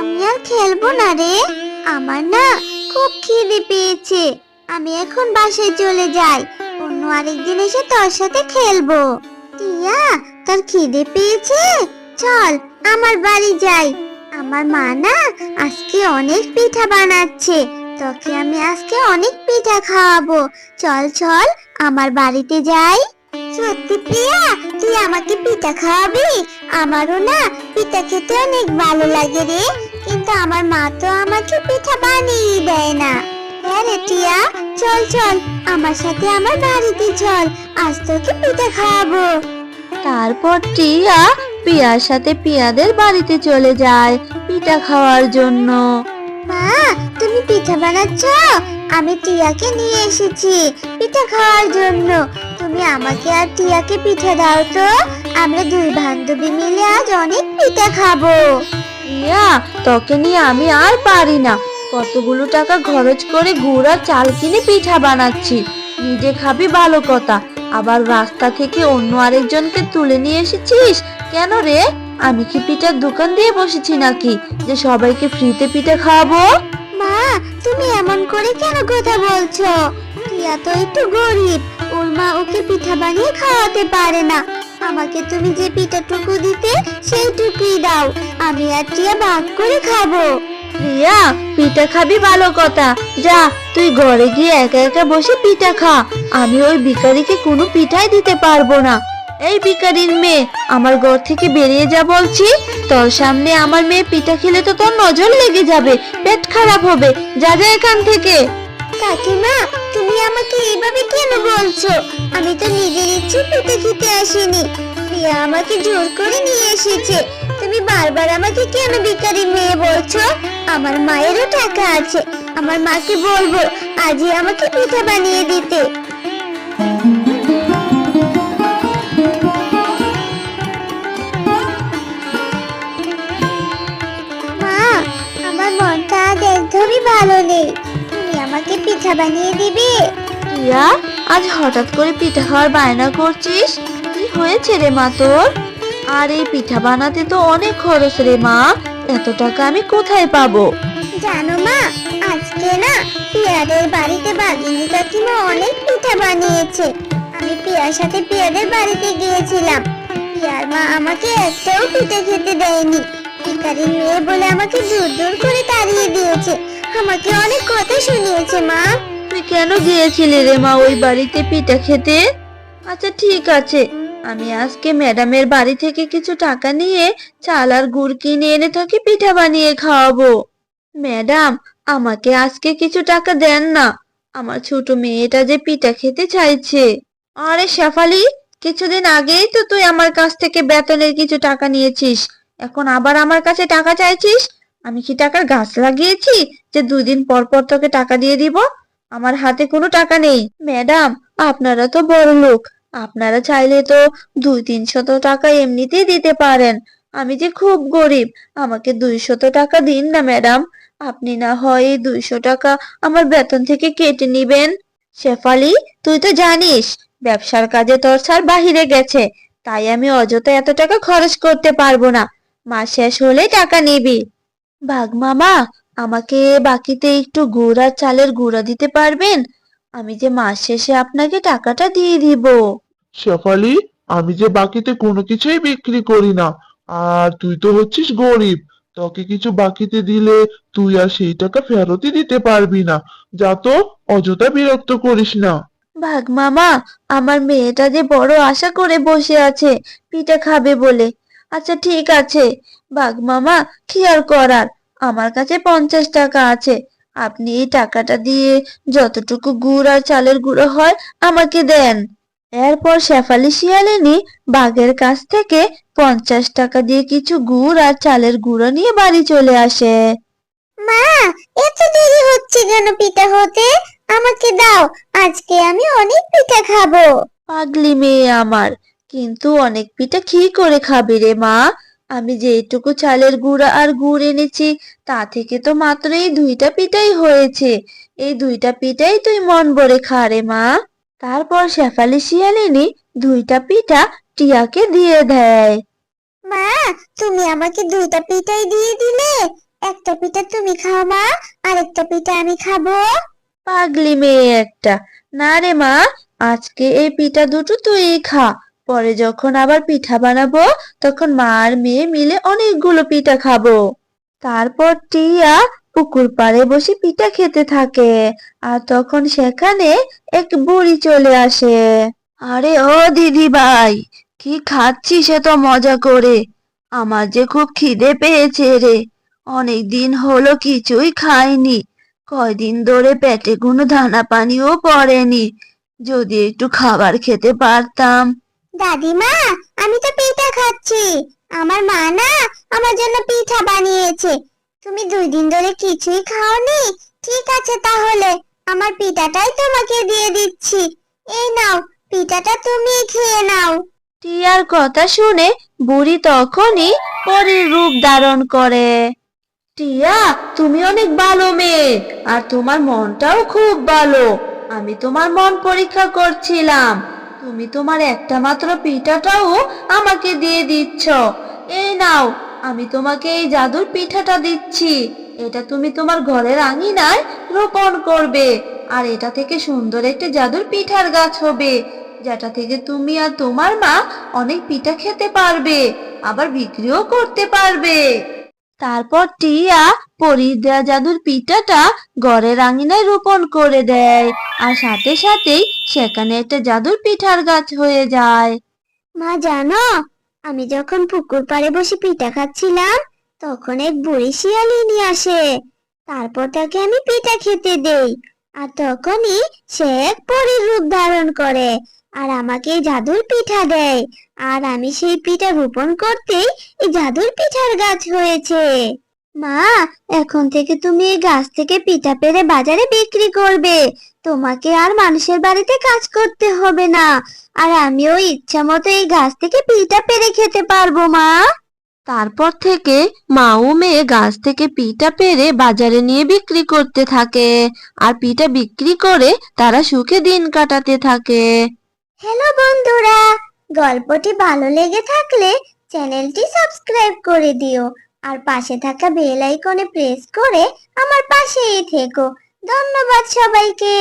আমি আর খেলবো না রে। আমার না খুব খিদে পেয়েছে। আমি এখন বাসায় চলে যাই, অন্য আরেকদিন এসে তোর সাথে খেলবো। টিয়া, তোর খিদে পেয়েছে? চল আমার বাড়ি যাই। আমার মা না আজকে অনেক পিঠা বানাচ্ছে, তোকে আমি আজকে অনেক পিঠা খাওয়াবো। চল চল আমার বাড়িতে যাই। সত্যি প্রিয়া, তুই আমাকে পিঠা খাওয়াবি? আমারও না পিঠা খেতে অনেক ভালো লাগে রে, কিন্তু আমার মা তো আমাকে পিঠা বানিয়ে দেয় না। হ্যাঁ রে টিয়া, চল চল আমার সাথে আমার বাড়িতে চল, আজ তোকে পিঠা খাওয়াবো। তারপর টিয়া পিয়ার সাথে পিয়াদের বাড়িতে চলে যায় পিঠা খাওয়ার জন্য। মা, তুমি পিঠা বানাচ্ছ? আমি টিয়াকে নিয়ে এসেছি পিঠা খাওয়ার জন্য। তুমি আমাকে আর টিয়াকে পিঠা দাও তো, আমরা দুই বান্ধবী মিলে আজ অনেক পিঠা খাবো। টিয়া, তোকে নিয়ে আমি আর পারি না। কতগুলো টাকা খরচ করে গুড় আর চাল কিনে পিঠা বানাচ্ছি, নিজে খাবি ভালো কথা, আবার রাস্তা থেকে অন্য আরেকজনকে তুলে নিয়ে এসেছিস কেন রে? আমি কি পিঠার দোকান দিয়ে বসেছি নাকি যে সবাইকে ফ্রিতে পিঠা খাওয়াবো? মা, তুমি এমন করে কেন কথা বলছো? টিয়া তো একটু গরিব, ওর মা ওকে পিঠা বানিয়ে খাওয়াতে পারে না। আমাকে তুমি যে পিঠাটুকু দিতে সেইটুকুই দাও, আমি আর টিয়া ভাগ করে খাবো। রিয়া, পিঠা খাবি ভালো কথা, যা তুই ঘরে গিয়ে একা একা বসে পিঠা খা। আমি ওই ভিখারিকে কোনো পিঠাই দিতে পারবো না। এই ভিখারির মেয়ে, আমার ঘর থেকে বেরিয়ে যা বলছি। তোর সামনে আমার মেয়ে পিঠা খেলে তো তোর নজর লেগে যাবে, পেট খারাপ হবে। যা যা এখান থেকে। কাকিমা, তুমি আমাকে এইভাবে কেন বলছো? আমি তো নিজের ইচ্ছে পিঠা খেতে আসিনি, প্রিয়া আমাকে জোর করে নিয়ে এসেছে। তুমি বারবার আমাকে কেন ভিখারি মেয়ে বলছো? আমার মায়েরও টাকা আছে, আমার মাকে বলবো আজই আমাকে পিঠা বানিয়ে দিতে। মা, আমার মনটা আজ একদমই ভালো নেই, তুমি আমাকে পিঠা বানিয়ে দিবে? রিয়া, আজ হঠাৎ করে পিঠা খাওয়ার বায়না করছিস, কি হয়েছে রে মা তোর? আর এই পিঠা বানাতে তো অনেক খরচ রে মা, এত টাকা আমি কোথায় পাবো? জানো মা, আজকে না পিয়াদের বাড়িতে বাগিনী কাকিমা অনেক পিঠা বানিয়েছে। আমি পিয়ার সাথে পিয়াদের বাড়িতে গিয়েছিলাম, পিয়ার মা আমাকে একটাও পিঠা খেতে দেয়নি। ভিখারির মেয়ে বলে আমাকে দূর দূর করে তাড়িয়ে দিয়েছে, আমাকে অনেক কথা শুনিয়েছে। মা, তুই কেন গিয়েছিলি রে মা ওই বাড়িতে পিঠা খেতে? আচ্ছা ঠিক আছে, আমি আজকে ম্যাডামের বাড়ি থেকে কিছু টাকা নিয়ে চাল আর গুড় কিনে এনে তোকে পিঠা বানিয়ে খাওয়াবো। ম্যাডাম, আমাকে আজকে কিছু টাকা দেন না, আমার ছোট মেয়েটা যে পিঠা খেতে চাইছে। আরে শেফালি, কিছুদিন আগেই তো তুই আমার কাছ থেকে বেতনের কিছু টাকা নিয়েছিস, এখন আবার আমার কাছে টাকা চাইছিস? আমি কি টাকার গাছ লাগিয়েছি যে 2 দিন পর পর তোকে টাকা দিয়ে দিব? আমার হাতে কোনো টাকা নেই। ম্যাডাম, আপনারা তো বড় লোক, আপনারা চাইলে তো 200-300 টাকা এমনিতেই দিতে পারেন। আমি যে খুব গরিব, আমাকে 200 টাকা দিন না ম্যাডাম। আপনি না হয় এই 200 টাকা আমার বেতন থেকে কেটে নিবেন। শেফালি, তুই তো জানিস ব্যবসার কাজে তোর স্যার বাহিরে গেছে, তাই আমি অযথা এত টাকা খরচ করতে পারবো না। মাস শেষ হলে টাকা নিবি। বাঘ মামা, আমাকে বাকিতে একটু গুড় আর চালের গুঁড়া দিতে পারবেন? আমি যে মাস শেষে আপনাকে টাকাটা দিয়ে দিব। শেফালি, আমি যে বাকিতে কোনো কিছুই বিক্রি করি না, আর তুই তো হচ্ছিস গরিব, তোকে কিছু বাকিতে দিলে তুই আর সেই টাকা ফেরতই দিতে পারবি না। যা তো, অযথা বিরক্ত করিস না। বাঘ মামা, আমার মেয়েটা যে বড় আশা করে বসে আছে পিঠা খাবে বলে। আচ্ছা ঠিক আছে বাঘ মামা, কি আর করার, আমার কাছে 50 টাকা আছে। আপনি এই টাকাটা দিয়ে যতটুকু গুড় আর চালের গুঁড়ো হয় আমাকে দেন। এরপর শেফালি শিয়ালিনী বাঘের কাছ থেকে 50 টাকা দিয়ে কিছু গুড় আর চালের গুঁড়ো নিয়ে বাড়ি চলে আসে। মা, এত দেরি হচ্ছে কেন পিঠা হতে? আমাকে দাও, আজকে আমি অনেক পিঠা খাবো। পাগলি মেয়ে আমার, কিন্তু অনেক পিঠা কি করে খাবি রে মা? আমি যেটুকু চালের গুঁড়া আর গুড় এনেছি তা থেকে তো মাত্র এই 2টা পিঠাই হয়েছে। এই 2টা পিঠাই তুই মন ভরে খা রে মা। তারপর শেফালি শিয়ালিনী 2টা পিঠা টিয়াকে দিয়ে দেয়। মা, তুমি আমাকে দুইটা পিঠাই দিয়ে দিলে, একটা পিঠা তুমি খাও মা, আরেকটা পিঠা আমি খাবো। পাগলি মেয়ে একটা। না রে মা, আজকে এই পিঠা দুটো তুই খা। পরে যখন আবার পিঠা বানাবো তখন মা আর মেয়ে মিলে অনেকগুলো পিঠা খাবো। তারপর টিয়া পুকুর পাড়ে বসে পিঠা খেতে থাকে। আর তখন সেখানে এক বুড়ি চলে আসে। আরে ও দিদি ভাই, কি খাচ্ছিস এত মজা করে? আমার যে খুব খিদে পেয়েছে রে। অনেক দিন হলো কিছুই খাইনি। কয়দিন ধরে পেটে কোনো দানা পানিও পড়েনি। যদি একটু খাবার খেতে পারতাম। দাদিমা, আমি তো পিঠা খাচ্ছি। আমার মা না আমার জন্য পিঠা বানিয়েছে। তুমি 2 দিন ধরে কিছুই খাওনি। ঠিক আছে তাহলে, আমার পিঠাটাই তোমাকে দিয়ে দিচ্ছি। এই নাও, পিঠাটা তুমি খেয়ে নাও। টিয়ার কথা শুনে বুড়ি তখনই পরীর রূপ ধারণ করে। টিয়া, তুমি অনেক ভালো মেয়ে, আর তোমার মনটাও খুব ভালো। আমি তোমার মন পরীক্ষা করছিলাম। তুমি তোমার একটা মাত্র পিঠাটাও আমাকে দিয়ে দিচ্ছ। এই নাও, আমি তোমাকে এই জাদুর পিঠাটা দিচ্ছি। এটা তুমি তোমার ঘরের আঙিনায় রোপণ করবে। আর এটা থেকে সুন্দর একটা জাদুর পিঠার গাছ হবে, যেটা থেকে তুমি আর তোমার মা অনেক পিঠা খেতে পারবে, আবার বিক্রিও করতে পারবে। তারপর টিয়া পরীর দেয়া জাদুর পিঠাটা ঘরের আঙিনায় রোপণ করে দেয়। আর সাথে সাথেই সেখানে একটা জাদুর পিঠার গাছ হয়ে যায়। মা জানো, আমি যখন পুকুর পাড়ে বসে পিঠা খাচ্ছিলাম তখন এক বুড়ি শিয়ালিনী আসে। তারপর তাকে আমি পিঠা খেতে দেই, আর তখনই সে এক পরীর রূপ ধারণ করে আর আমাকে এই জাদুর পিঠা দেয়। আর আমি সেই পিঠা রোপণ করতেই এই জাদুর পিঠার গাছ হয়েছে। মা, এখন থেকে তুমি এই গাছ থেকে পিঠা পেড়ে বাজারে বিক্রি করবে। তোমাকে আর মানুষের বাড়িতে কাজ করতে হবে না। আর আমিও ইচ্ছা মতো এই গাছ থেকে পিঠা পেড়ে খেতে পারবো মা। তারপর থেকে মা ও মেয়ে গাছ থেকে পিঠা পেড়ে বাজারে নিয়ে বিক্রি করতে থাকে। আর পিঠা বিক্রি করে তারা সুখে দিন কাটাতে থাকে। হ্যালো বন্ধুরা, গল্পটি ভালো লেগে থাকলে চ্যানেলটি সাবস্ক্রাইব করে দিও আর পাশে থাকা বেল আইকনে প্রেস করে আমার পাশেই থেকো। ধন্যবাদ সবাইকে।